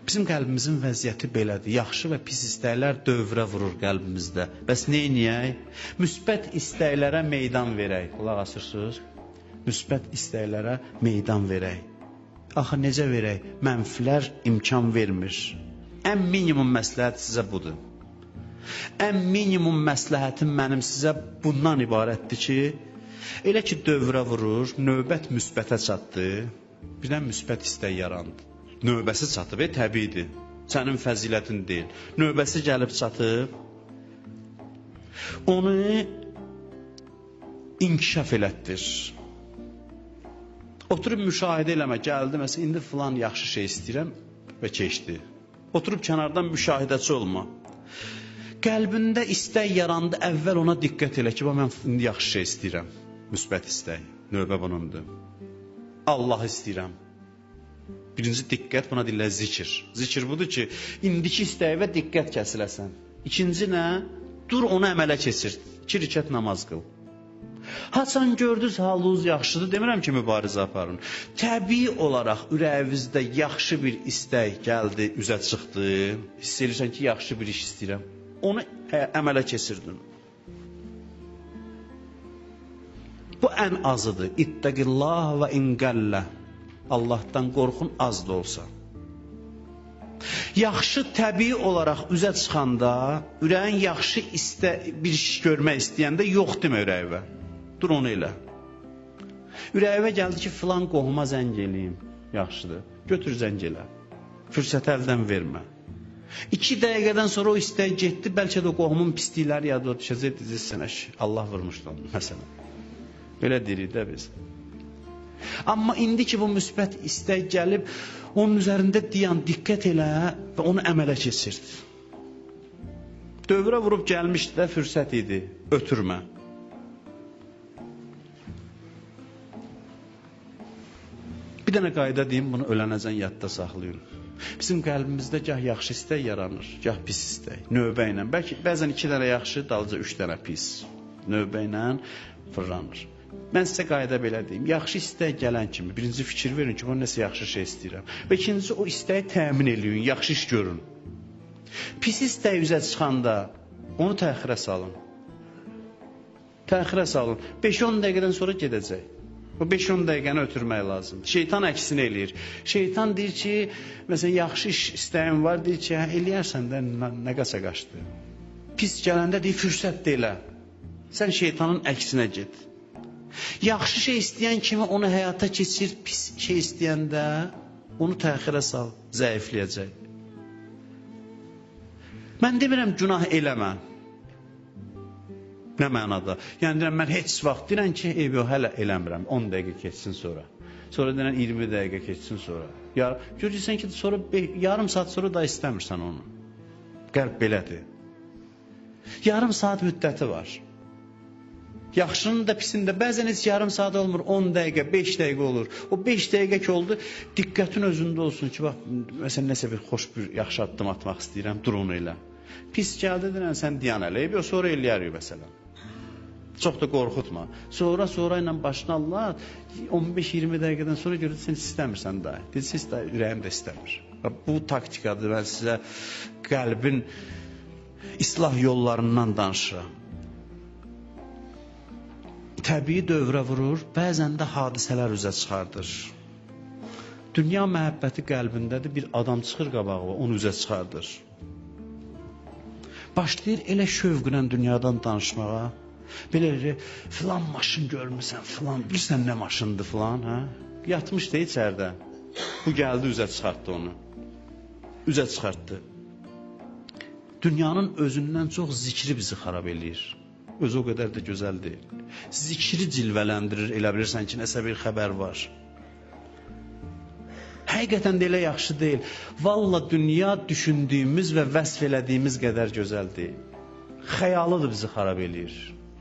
Bizim qəlbimizin vəziyyəti belədir. Yaxşı və pis istəklər dövrə vurur qəlbimizdə. Bəs neyniyək? Müsbət istəklərə meydan verək. Qulaq asırsınız? Müsbət istəklərə meydan verək. Axı necə verək? Mənfilər imkan vermir. Ən minimum məsləhət sizə budur. Ən minimum məsləhətim mənim sizə bundan ibarətdir ki, elə ki dövrə vurur, növbət müsbətə çatdı, birdən müsbət istək yarandı. Növbəsi çatıb, təbiidir. Sənin fəzilətin deyil. Növbəsi gəlib çatıb, onu inkişaf elətdir. Oturub müşahidə eləmə, gəldi, məsələn, indi filan yaxşı şey istəyirəm və keçdi. Oturub kənardan müşahidəçi olma. Qəlbində istək yarandı, əvvəl ona diqqət elə ki, mən indi yaxşı şey istəyirəm. Müsbət istək, növbə bunundur. Allah istəyirəm. Birinci diqqət, buna deyirlər zikir. Zikir budur ki, indiki istəyə diqqət kəsiləsən. İkinci nə? Dur onu əmələ keçir. 2 rükət namaz qıl. Haçan gördünüz halınız yaxşıdır, demirəm ki, mübarizə aparın. Təbii olaraq ürəyinizdə yaxşı bir istək gəldi, üzə çıxdı. Hiss edirsən ki, yaxşı bir iş istəyirəm. Onu əmələ keçirdin. Bu ən azıdır. İttəqillah və inqəllə. Allahdan qorxun az da olsa. Yaxşı təbii olaraq üzə çıxanda, ürəyin yaxşı bir iş görmək istəyəndə yox demə ürəyivə. Dur onu elə. Ürəyivə gəldi ki, filan qohuma zəng eləyim. Yaxşıdır. Götür zəng elə. Fürsəti əldən vermə. 2 dəqiqədən sonra o istək getdi, bəlkə də o qohumun pislikləri yadına düşəcək, dizilsənə ki, Allah vurmuşdu onu, məsələn. Belə deyirik də biz. Amma indi ki, bu müsbət istək gəlib, onun üzərində dayan, diqqət elə və onu əmələ keçirdi. Dövrə vurub gəlmişdi də, fürsət idi, ötürmə. Bir dənə qayda deyim, bunu ölənəcən yadda saxlayın. Bizim qəlbimizdə gah yaxşı istək yaranır, gah pis istək. Növbə ilə, bəlkə bəzən 2 dənə yaxşı, dalıca 3 dənə pis. Növbə ilə fırlanır. Mən sizə qayda belə deyim, yaxşı istək gələn kimi birinci fikir verin ki, onu nəsə yaxşı şey istəyirəm. Və ikinci o istəyi təmin eləyin, yaxşı iş görün. Pis istək üzə çıxanda onu təxirə salın. Təxirə salın. 5-10 dəqiqədən sonra gedəcək. O 5-10 dəqiqəni ötürmək lazım. Şeytan əksini eləyir. Şeytan deyir ki, məsələn, yaxşı iş istəyim var, deyir ki, eləyərsən də nə qaça qaçdı. Pis gələndə deyir, fürsət deyilə. Sən şeytanın əksinə get. Yaxşı şey istəyən kimi onu həyata keçir, pis şey istəyəndə onu təxirə sal, zəifləyəcək. Mən demirəm günah eləmə. Nə mənada? Yəni deyirəm, mən heç vaxt deyirəm ki, yox, hələ eləmirəm, 10 dəqiqə keçsin sonra. Sonra deyirəm, 20 dəqiqə keçsin sonra. Görürsən ki, sonra yarım saat sonra da istəmirsən onu. Qəlb belədir. Yarım saat müddəti var. Yaxşının da pisinin də bəzən heç yarım saat olmur, 10 dəqiqə, 5 dəqiqə olur. O 5 dəqiqə ki oldu, diqqətin özündə olsun ki, bax, məsələn, nəsə bir xoş bir yaxşı addım atmaq istəyirəm, dur onu elə. Pis gəldi, deyirəm, sən diyan eləyib, o sonra eləyərik, məsələn. Çox da qorxutma. Sonra ilə başına Allah, 15-20 dəqiqədən sonra görür, sən istəmirsən daha. Deyirsən, daha ürəyim də istəmir. Bu taktikadır, mən sizə qəlbin islah yollarından danışıram. Təbii dövrə vurur, bəzən də hadisələr üzə çıxardır. Dünya məhəbbəti qəlbindədir, bir adam çıxır qabağa, onu üzə çıxardır. Başlayır elə şövqlə dünyadan danışmağa. Belə filan maşın görmüsən, filan, bilirsən nə maşındır filan, hə? Yatmışdı içərdə. Bu gəldi, üzə çıxartdı onu. Üzə çıxartdı. Dünyanın özündən çox zikri bizi xarab eləyir. Özü o qədər də gözəl deyil. Zikri cilvələndirir, elə bilirsən ki, nəsə bir xəbər var. Həqiqətən də elə yaxşı deyil. Valla dünya düşündüyümüz və vəsf elədiyimiz qədər gözəl deyil. Xəyalı da bizi xarab eləyir.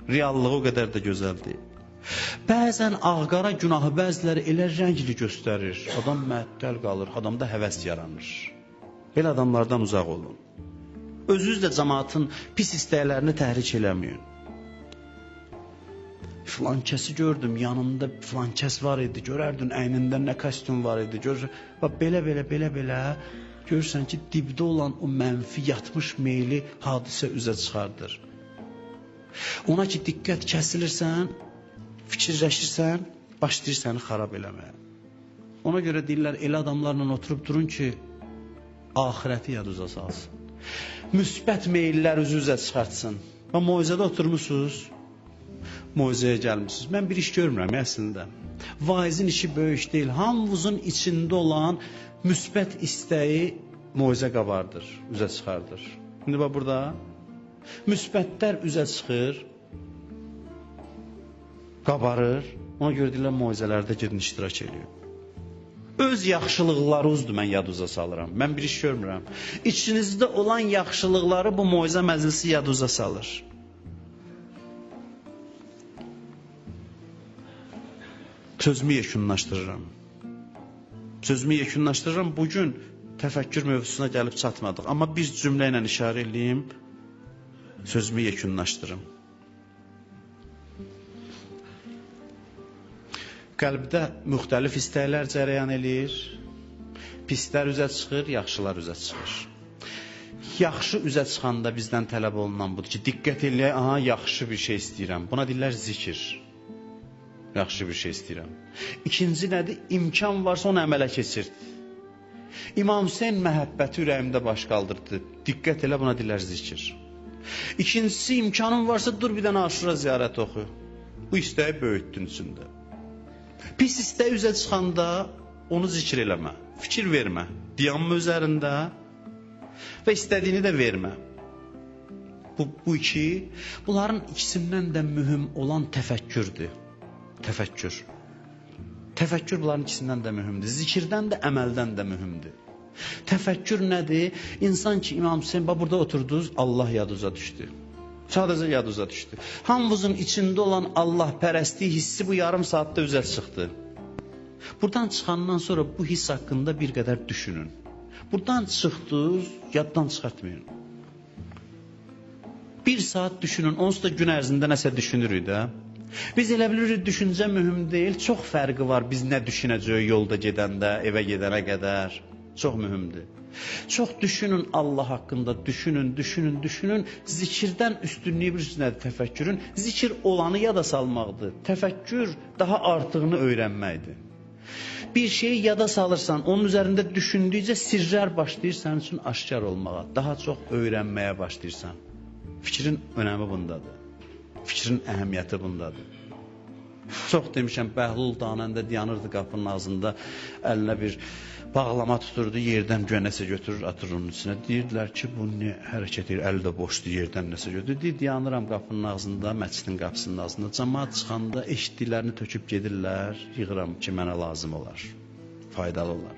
Reallığı o qədər də gözəl deyil. Bəzən ağqara günahı bəziləri elə rəngli göstərir. Adam məəttəl qalır, adamda həvəs yaranır. Belə adamlardan uzaq olun. Özünüz də cəmaatın pis istəklərini təhrik eləməyin. Filan kəsi gördüm, yanında filan kəs var idi, görərdin əynində nə kostyum var idi, belə görürsən ki, dibdə olan o mənfi yatmış meyli hadisə üzə çıxardır. Ona ki, diqqət kəsilirsən, fikirləşirsən, başlayır səni xarab eləməyə. Ona görə deyirlər, elə adamlarla oturub durun ki, ahirəti yaduza salsın. Müsbət meyillər üzə çıxartsın. Və moizədə oturmuşsunuz, moizəyə gəlmişsiniz. Mən bir iş görmürəm əslində. Vaizin işi böyük deyil. Hamımızın içində olan müsbət istəyi moizə qabardır, üzə çıxardır. İndi bax burada müsbətlər üzə çıxır, qabarır. Ona görə deyirlər, moizələrdə gedin iştirak edin. Öz yaxşılıqlarınızdır mən yaduza salıram. Mən bir iş görmürəm. İçinizdə olan yaxşılıqları bu moizə məclisi yaduza salır. Sözümü yekunlaşdırıram. Bugün təfəkkür mövzusuna gəlib çatmadıq. Amma bir cümlə ilə işarə edeyim, sözümü yekunlaşdırım. Qəlbdə müxtəlif istəklər cərəyan eləyir. Pislər üzə çıxır, yaxşılar üzə çıxır. Yaxşı üzə çıxanda bizdən tələb olunan budur ki, diqqət eləyək, aha, yaxşı bir şey istəyirəm. Buna deyirlər zikir. Yaxşı bir şey istəyirəm. İkinci nədir? İmkan varsa onu əmələ keçirdi. İmam Hüseyn məhəbbəti ürəyimdə baş qaldırdı. Diqqət elə, buna deyirlər zikir. İkincisi, imkanın varsa dur bir dənə Aşura ziyarət oxu. Bu istəyi böyütdün içində. Pis istəyi üzə çıxanda onu zikr eləmə, fikir vermə, dayanma üzərində və istədiyini də vermə. Bu iki, bunların ikisindən də mühüm olan təfəkkürdür. Təfəkkür. Təfəkkür bunların ikisindən də mühümdür. Zikirdən də, əməldən də mühümdür. Təfəkkür nədir? İnsan ki, İmam Hüseyin burada oturdunuz, Allah yaduza düşdü. Sadəcə yaduza düşdü. Hamımızın içində olan Allah pərəstliyi hissi bu yarım saatda üzə çıxdı. Buradan çıxandan sonra bu hiss haqqında bir qədər düşünün. Buradan çıxdınız, yaddan çıxartmayın. Bir saat düşünün, onsuz da gün ərzində nəsə düşünürük də. Biz elə bilirik, düşüncə mühüm deyil, çox fərqi var biz nə düşünəcəyik yolda gedəndə, evə gedənə qədər. Çox mühümdür. Çox düşünün Allah haqqında, düşünün. Zikirdən üstünlüyü bilirsiniz nədir təfəkkürün? Zikir olanı yada salmaqdır. Təfəkkür daha artığını öyrənməkdir. Bir şeyi yada salırsan, onun üzərində düşündükcə sirlər başlayır sənin üçün aşkar olmağa. Daha çox öyrənməyə başlayırsan. Fikrin önəmi bundadır. Fikrin əhəmiyyəti bundadır. Çox demişəm, Bəhlul danəndə dayanırdı qapının ağzında, əlinə bir bağlama tuturdu, yerdən nəsə götürür, atır onun içinə. Deyirdilər ki, bu nə hərəkət edir, əli də boşdur, yerdən nəsə götürür. Deyir, dayanıram qapının ağzında, məscidin qapısının ağzında. Cəmaat çıxanda eşitdiklərini töküb gedirlər, yığıram ki, mənə lazım olar, faydalı olar.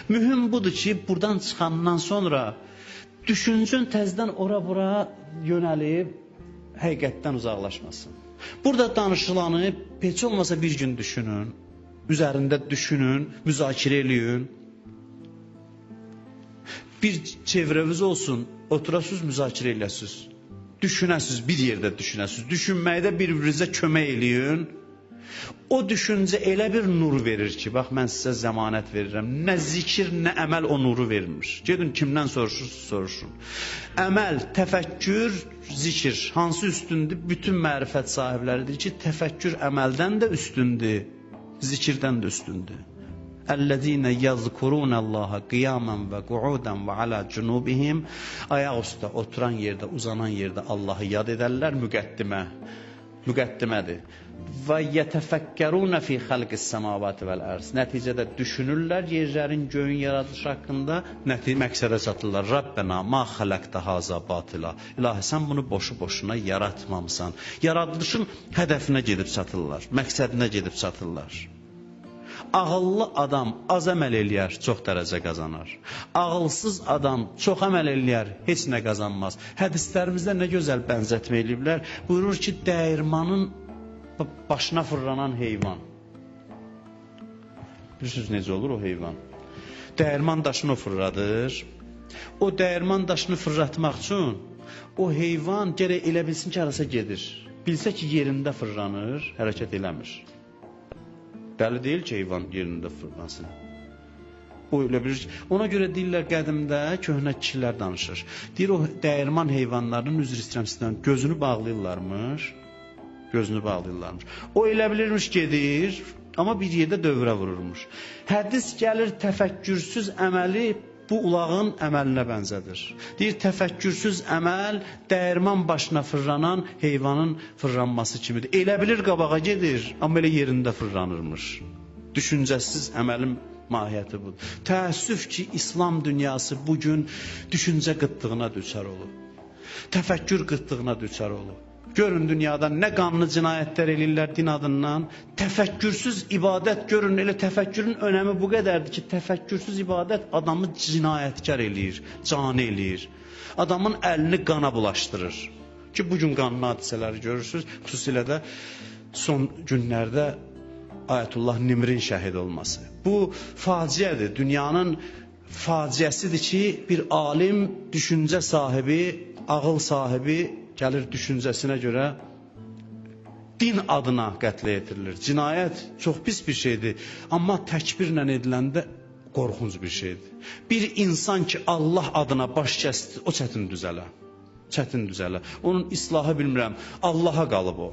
Mühüm budur ki, buradan çıxandan sonra düşüncün təzdən ora-bura yönəlib, həqiqətdən uzaqlaşmasın. Burada danışılanı heç olmasa bir gün düşünün, üzərində düşünün, müzakirə eləyin. Bir çevrəviz olsun, oturasınız, müzakirə eləsiniz. Düşünəsiniz, bir yerdə düşünəsiniz. Düşünməkdə bir-birinizə kömək eləyin. O düşüncə elə bir nur verir ki, bax mən sizə zəmanət verirəm. Nə zikir, nə əməl o nuru vermir. Gedin kimdən soruşursunuz, soruşun. Əməl, təfəkkür, zikir hansı üstündür? Bütün mərifət sahibləridir ki, təfəkkür əməldən də üstündür, zikirdən də üstündür. Əllezine yazkurunallaha qiyaman və qu'udan və ala cunubihim. Ayaq üstə oturan yerdə, uzanan yerdə Allahı yad edərlər. Müqəddimədir. Və yetefəkkərunə fi xalqis səmavati vəl ərz. Nəticədə düşünürlər yerlərin, göyün yaradılışı haqqında, məqsədə çatırlar. Rabbena ma xalaqta haza batila. İlahi, sən bunu boşu-boşuna yaratmamısan. Yaradılışın hədəfinə gedib çatırlar, məqsədinə gedib çatırlar. Ağıllı adam az əməl eləyər, çox dərəcə qazanar. Ağılsız adam çox əməl eləyər, heç nə qazanmaz. Hədislərimizdə nə gözəl bənzətmə eləyiblər. Buyurur ki, dəyirmanın başına fırlanan heyvan. Bilirsiniz necə olur o heyvan? Dəyirman daşını fırladır. O dəyirman daşını fırlatmaq üçün o heyvan gərək elə bilsin ki, arasa gedir. Bilsə ki, yerində fırlanır, hərəkət eləmir. Dəli deyil ki, heyvan yerində fırlansın. O elə bilir. Ona görə deyirlər qədimdə köhnə kişilər danışır. Deyir o dəyirman heyvanlarının üzr istəyirəm sizdən gözünü bağlayırlarmış. Gözünü bağlayırlarmış. O elə bilirmiş gedir, amma bir yerdə dövrə vururmuş. Hədis gəlir təfəkkürsüz əməli bu ulağın əməlinə bənzədir. Deyir təfəkkürsüz əməl dəyirman başına fırlanan heyvanın fırlanması kimidir. Elə bilir qabağa gedir, amma elə yerində fırlanırmış. Düşüncəsiz əməlin mahiyyəti budur. Təəssüf ki, İslam dünyası bugün düşüncə qıtlığına düçar olub. Təfəkkür qıtlığına düçar olub. Görün dünyada nə qanlı cinayətlər eləyirlər din adından. Təfəkkürsüz ibadət görün. Elə təfəkkürün önəmi bu qədərdir ki, təfəkkürsüz ibadət adamı cinayətkar eləyir, cani eləyir. Adamın əlini qana bulaşdırır. Ki, bugün qanlı hadisələri görürsünüz. Xüsusilə də son günlərdə Ayətullah Nimrin şəhid olması. Bu faciədir. Dünyanın faciəsidir ki, bir alim, düşüncə sahibi, ağıl sahibi gəlir düşüncəsinə görə din adına qətlə yetirilir. Cinayət çox pis bir şeydir. Amma təkbirlə ediləndə qorxunc bir şeydir. Bir insan ki, Allah adına baş kəsdi, o çətin düzələ. Çətin düzələ. Onun islahı bilmirəm, Allaha qalıb o.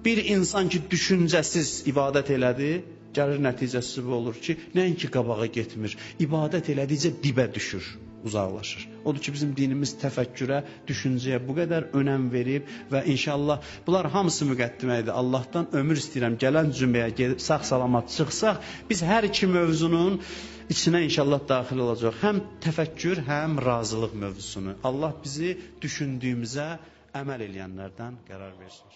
Bir insan ki, düşüncəsiz ibadət elədi, gəlir nəticəsi bu olur ki, nəinki qabağa getmir, ibadət elədikcə dibə düşür, uzaqlaşır. Odur ki, bizim dinimiz təfəkkürə, düşüncəyə bu qədər önəm verib və inşallah bunlar hamısı müqəddimə idi. Allahdan ömür istəyirəm, gələn cüməyə sağ-salamat çıxsaq, biz hər iki mövzunun içinə inşallah daxil olacaq. Həm təfəkkür, həm razılıq mövzusunu. Allah bizi düşündüyümüzə əməl eləyənlərdən qərar versin.